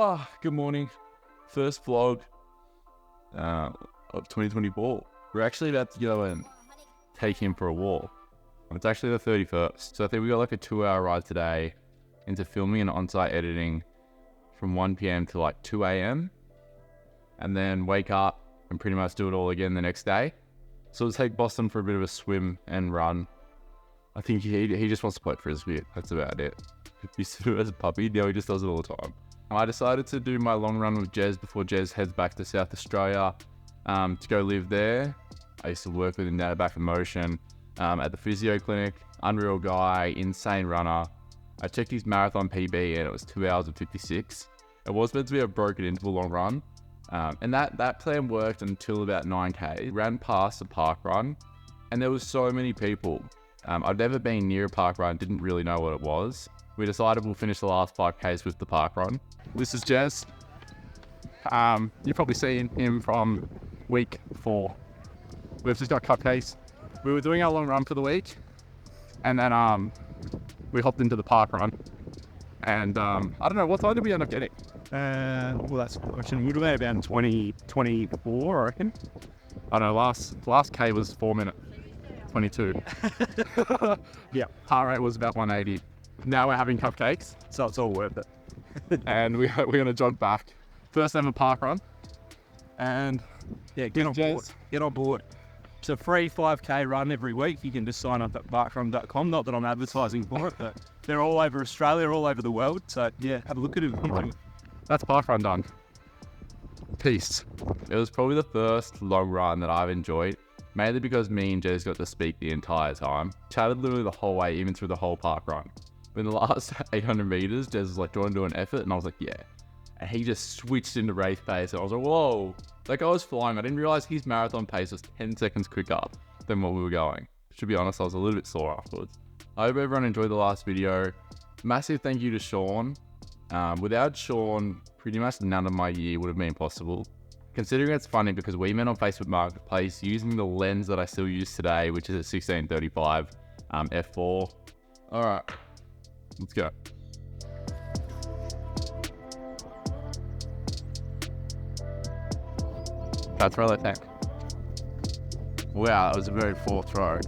Oh, good morning. First vlog of 2024. We're actually about to go and take him for a walk. It's actually the 31st. So I think we got like a 2-hour ride today into filming and on-site editing from 1 p.m. to like 2 a.m. And then wake up and pretty much do it all again the next day. So we'll take Boston for a bit of a swim and run. I think he just wants to play Frisbee. That's about it. If you see him as a puppy, now he just does it all the time. I decided to do my long run with Jez before Jez heads back to South Australia to go live there. I used to work with him down at Back in Motion at the physio clinic. Unreal guy, insane runner. I checked his marathon PB and it was 2 hours and 56. It was meant to be a broken interval long run. And that plan worked until about 9K. Ran past the park run and there was so many people. I'd never been near a park run, didn't really know what it was. We decided we'll finish the last 5Ks with the park run. This is Jez. You've probably seen him from week 4. We've just got cupcakes. We were doing our long run for the week and then we hopped into the park run. And I don't know, what time did we end up getting? Well, that's a question. We would have been about 24, I reckon. I don't know, last K was 4 minutes, 22. Yeah. Heart rate was about 180. Now we're having cupcakes. So it's all worth it. And we're going to jog back. First ever park run. And Yeah, get on board. Get on board. It's a free 5K run every week. You can just sign up at parkrun.com. Not that I'm advertising for it, but they're all over Australia, all over the world. So yeah, have a look at it. that's park run done. Peace. It was probably the first long run that I've enjoyed. Mainly because me and Jez got to speak the entire time. Chatted literally the whole way, even through the whole park run. But in the last 800 meters, Jez was like, do you want to do an effort? And I was like, yeah. And he just switched into race pace. And I was like, whoa. Like I was flying. I didn't realize his marathon pace was 10 seconds quicker than what we were going. To be honest, I was a little bit sore afterwards. I hope everyone enjoyed the last video. Massive thank you to Sean. Without Sean, pretty much none of my year would have been possible. Considering it's funny because we met on Facebook Marketplace using the lens that I still use today, which is a 1635 f4. All right, let's go. That's really thick. Wow, that was a very full throw.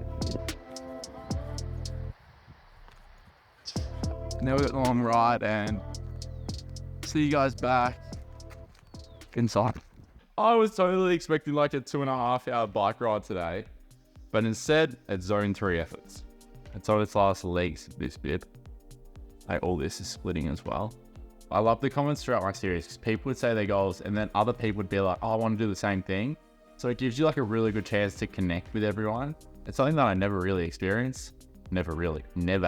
Now we've got the long ride and see you guys back inside. I was totally expecting like a 2.5 hour bike ride today, but instead it's zone 3 efforts. It's on its last legs, this bit. Like all this is splitting as well. I love the comments throughout my series because people would say their goals and then other people would be like, oh, I want to do the same thing. So it gives you like a really good chance to connect with everyone. It's something that I never really experienced. Never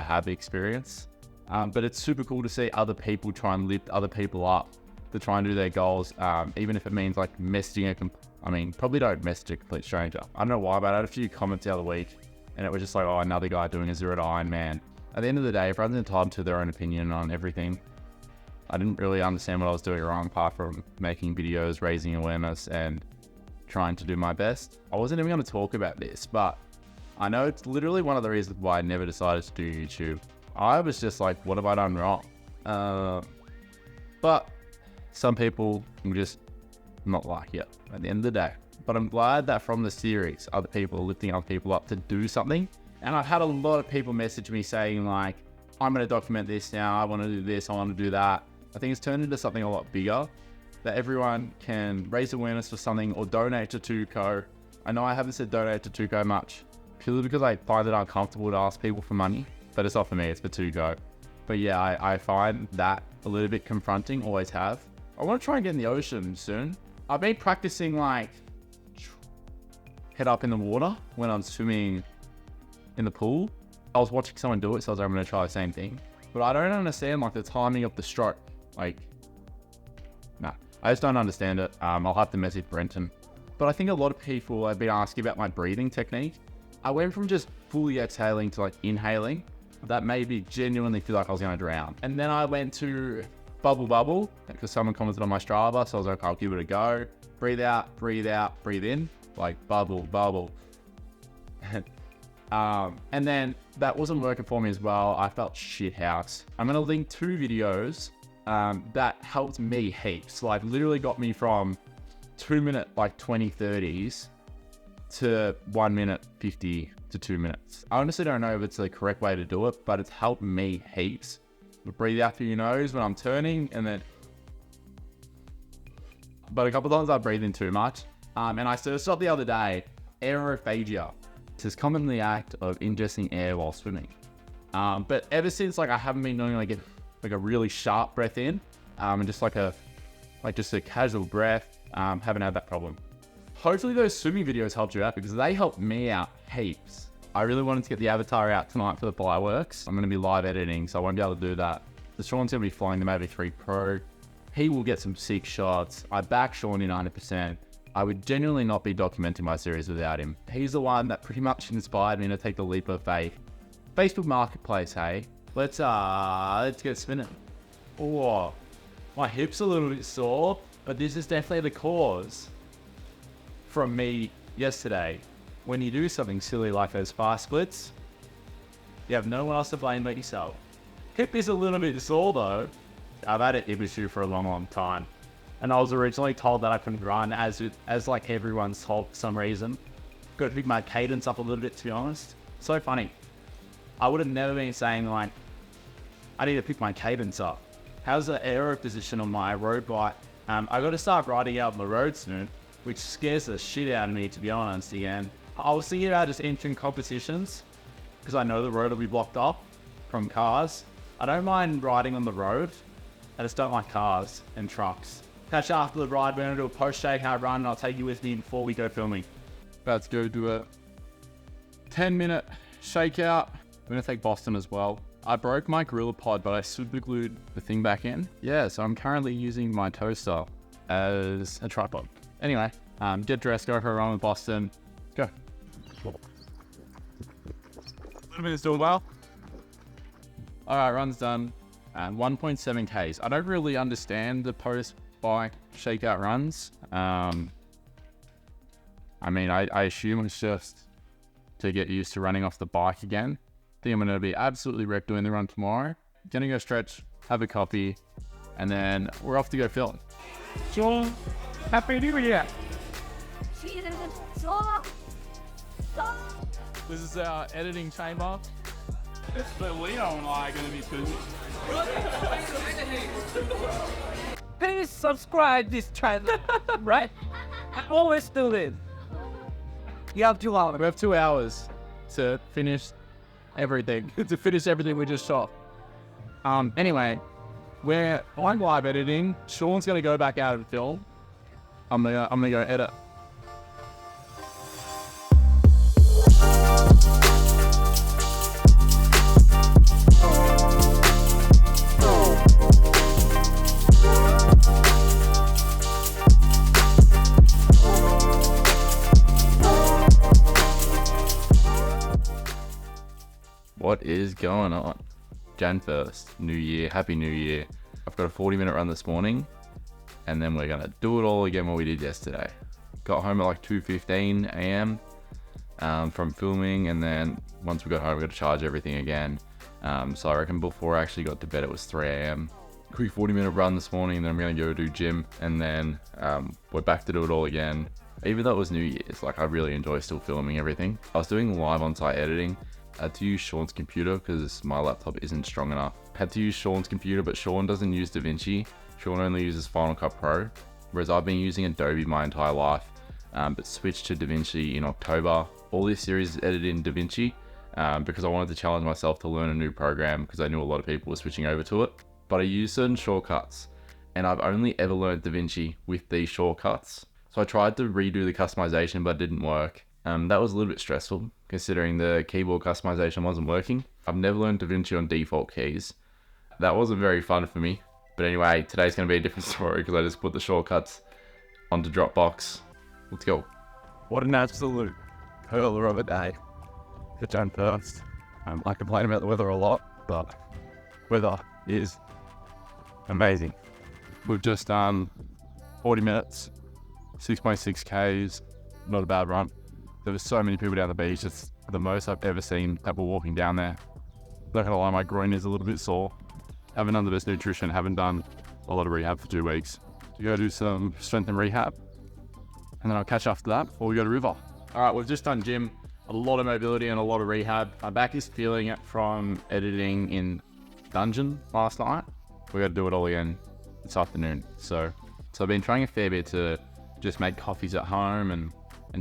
have experienced. But it's super cool to see other people try and lift other people up to try and do their goals, even if it means like messaging probably don't message a complete stranger. I don't know why, but I had a few comments the other week and it was just like, oh, another guy doing a 0 to Ironman. At the end of the day, everyone's entitled to their own opinion on everything. I didn't really understand what I was doing wrong apart from making videos, raising awareness and trying to do my best. I wasn't even going to talk about this, but I know it's literally one of the reasons why I never decided to do YouTube. I was just like, what have I done wrong? But some people will just not like it at the end of the day. But I'm glad that from the series, other people are lifting other people up to do something. And I've had a lot of people message me saying like, I'm going to document this now. I want to do this. I want to do that. I think it's turned into something a lot bigger that everyone can raise awareness for something or donate to Tuco. I know I haven't said donate to Tuco much purely because I find it uncomfortable to ask people for money, but it's not for me, it's for Tuco. But yeah, I find that a little bit confronting, always have. I want to try and get in the ocean soon. I've been practicing like head up in the water when I'm swimming in the pool. I was watching someone do it, so I was like, I'm going to try the same thing. But I don't understand like the timing of the stroke. Like, nah, I just don't understand it. I'll have to message Brenton. But I think a lot of people have been asking about my breathing technique. I went from just fully exhaling to like inhaling. That made me genuinely feel like I was going to drown. And then I went to bubble because someone commented on my Strava. So I was like, I'll give it a go. Breathe out, breathe in, like bubble. And then that wasn't working for me as well. I felt shit house. I'm going to link 2 videos that helped me heaps. Like literally got me from 2 minute, like 20-30s to 1 minute 50 to 2 minutes. I honestly don't know if it's the correct way to do it, but it's helped me heaps. Breathe out through your nose when I'm turning, and then, but a couple of times I breathe in too much. And I searched up the other day, aerophagia. This is commonly the act of ingesting air while swimming. But ever since, like, I haven't been doing like a really sharp breath in, and just like a casual breath. Haven't had that problem. Hopefully those swimming videos helped you out, because they helped me out heaps. I really wanted to get the avatar out tonight for the fireworks. I'm going to be live editing, so I won't be able to do that. So Sean's going to be flying the Mavic 3 Pro. He will get some sick shots. I back Sean in 100%. I would genuinely not be documenting my series without him. He's the one that pretty much inspired me to take the leap of faith. Facebook Marketplace, hey? Let's get spinning. Oh, my hip's a little bit sore, but this is definitely the cause from me yesterday. When you do something silly like those fast splits, you have no one else to blame but yourself. Hip is a little bit sore though. I've had a hip issue for a long time. And I was originally told that I couldn't run, as like everyone's told for some reason. Got to pick my cadence up a little bit, to be honest. So funny. I would have never been saying, like, I need to pick my cadence up. How's the aero position on my road bike? I got to start riding out on the road soon, which scares the shit out of me, to be honest, again. I was thinking about just entering competitions, because I know the road will be blocked off from cars. I don't mind riding on the road. I just don't like cars and trucks. Catch you after the ride. We're going to do a post-shakeout run, and I'll take you with me before we go filming. About to go do a 10-minute shakeout. I'm going to take Boston as well. I broke my GorillaPod, but I super glued the thing back in. Yeah, so I'm currently using my toaster as a tripod. Anyway, get dressed, go for a run with Boston. Go. A little bit is doing well. All right, run's done. And 1.7 Ks. I don't really understand the post-bike shakeout runs. I mean, I assume it's just to get used to running off the bike again. I think I'm going to be absolutely wrecked doing the run tomorrow. Gonna go stretch, have a coffee, and then we're off to go film. Sure. Happy New Year. This is our editing chamber. But Leo and I are going to be busy. Please subscribe this channel, right? I always do this. You have 2 hours. We have 2 hours to finish everything. To finish everything we just shot. Anyway, I'm live editing. Sean's gonna go back out and film. I'm gonna go edit. What is going on? Jan 1st, New Year, Happy New Year. I've got a 40-minute run this morning, and then we're gonna do it all again what we did yesterday. Got home at like 2:15 a.m. From filming, and then once we got home, we got to charge everything again. So I reckon before I actually got to bed, it was 3 a.m. Quick 40-minute run this morning, and then I'm gonna go do gym, and then we're back to do it all again. Even though it was New Year's, like I really enjoy still filming everything. I was doing live on-site editing. I had to use Sean's computer because my laptop isn't strong enough. Had to use Sean's computer, but Sean doesn't use DaVinci. Sean only uses Final Cut Pro, whereas I've been using Adobe my entire life, but switched to DaVinci in October. All this series is edited in DaVinci because I wanted to challenge myself to learn a new program because I knew a lot of people were switching over to it. But I use certain shortcuts, and I've only ever learned DaVinci with these shortcuts. So I tried to redo the customization, but it didn't work. That was a little bit stressful considering the keyboard customization wasn't working. I've never learned DaVinci on default keys. That wasn't very fun for me. But anyway, today's going to be a different story because I just put the shortcuts onto Dropbox. Let's go. What an absolute hurler of a day for Jan 1st. I complain about the weather a lot, but weather is amazing. We've just done 40 minutes, 6.6 Ks, not a bad run. There were so many people down the beach. It's the most I've ever seen that were walking down there. Not gonna lie, my groin is a little bit sore. haven't done the best nutrition, haven't done a lot of rehab for 2 weeks. To go do some strength and rehab, and then I'll catch after that before we go to river. All right, we've just done gym, a lot of mobility and a lot of rehab. My back is feeling it from editing in Dungeon last night. We got to do it all again this afternoon. So I've been trying a fair bit to just make coffees at home and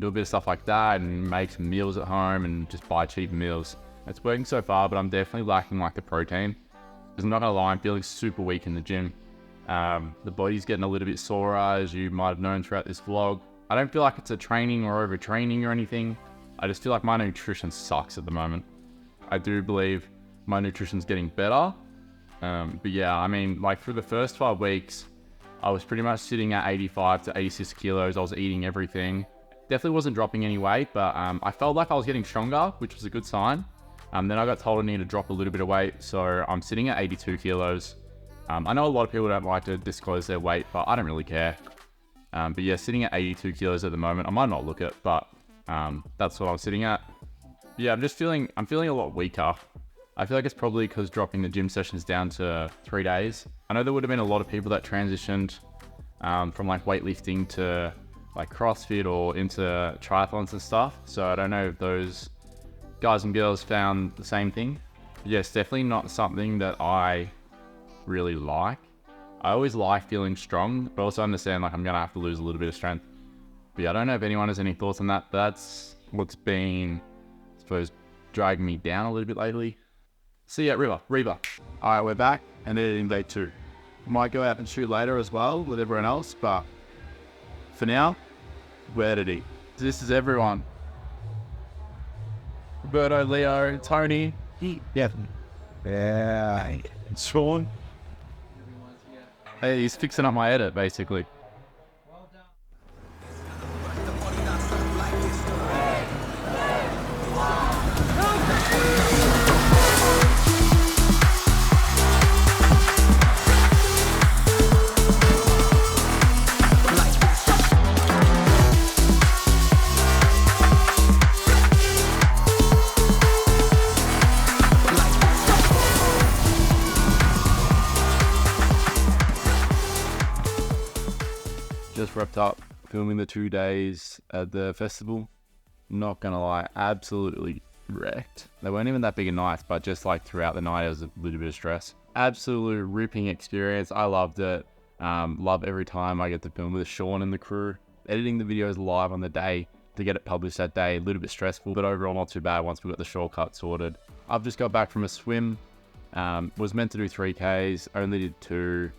do a bit of stuff like that, and make some meals at home and just buy cheap meals. It's working so far, but I'm definitely lacking like the protein. Because I'm not gonna lie, I'm feeling super weak in the gym. The body's getting a little bit sore, as you might have known throughout this vlog. I don't feel like it's a training or overtraining or anything. I just feel like my nutrition sucks at the moment. I do believe my nutrition's getting better. But yeah, I mean, like for the first 5 weeks, I was pretty much sitting at 85 to 86 kilos. I was eating everything. Definitely wasn't dropping any weight, but I felt like I was getting stronger, which was a good sign. Then I got told I need to drop a little bit of weight, so I'm sitting at 82 kilos. I know a lot of people don't like to disclose their weight, but I don't really care. But yeah, sitting at 82 kilos at the moment. I might not look it, but that's what I'm sitting at. Yeah, I'm feeling a lot weaker. I feel like it's probably because dropping the gym sessions down to 3 days. I know there would have been a lot of people that transitioned from like weightlifting to like CrossFit or into triathlons and stuff. So I don't know if those guys and girls found the same thing. But yeah, it's definitely not something that I really like. I always like feeling strong, but also understand like I'm gonna have to lose a little bit of strength. But yeah, I don't know if anyone has any thoughts on that, but that's what's been, I suppose, dragging me down a little bit lately. See you at Reba. All right, we're back and editing day 2. Might go out and shoot later as well with everyone else, but for now, we're editing. This is everyone. Roberto, Leo, Tony. Yeah. Yeah. Sean. Hey, he's fixing up my edit, basically. Just wrapped up filming the 2 days at the festival. Not gonna lie, absolutely wrecked. They weren't even that big of nights, but just like throughout the night, it was a little bit of stress. Absolute ripping experience. I loved it. Love every time I get to film with Sean and the crew. Editing the videos live on the day to get it published that day, a little bit stressful, but overall not too bad once we got the shortcut sorted. I've just got back from a swim. Was meant to do 3Ks, only did 2.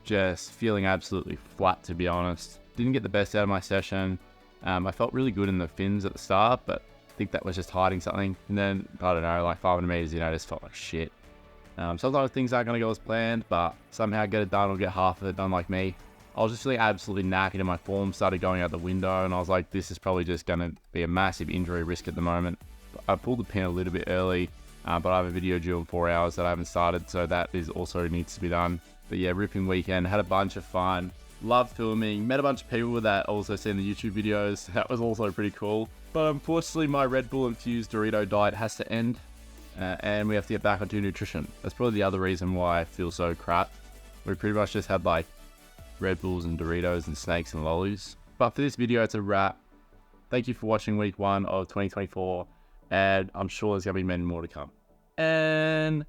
Just feeling absolutely flat, to be honest. Didn't get the best out of my session. I felt really good in the fins at the start, but I think that was just hiding something. And then, I don't know, like 500 meters, I just felt like shit. Sometimes things aren't going to go as planned, but somehow get it done or get half of it done like me. I was just feeling absolutely knackered and my form started going out the window, and I was like, this is probably just going to be a massive injury risk at the moment. I pulled the pin a little bit early, but I have a video due in 4 hours that I haven't started, so that is also needs to be done. But yeah, ripping weekend, had a bunch of fun, loved filming, met a bunch of people that also seen the YouTube videos. That was also pretty cool. But unfortunately, my Red Bull infused Dorito diet has to end, and we have to get back onto nutrition. That's probably the other reason why I feel so crap. We pretty much just had like Red Bulls and Doritos and snakes and lollies. But for this video, it's a wrap. Thank you for watching week 1 of 2024, and I'm sure there's gonna be many more to come. And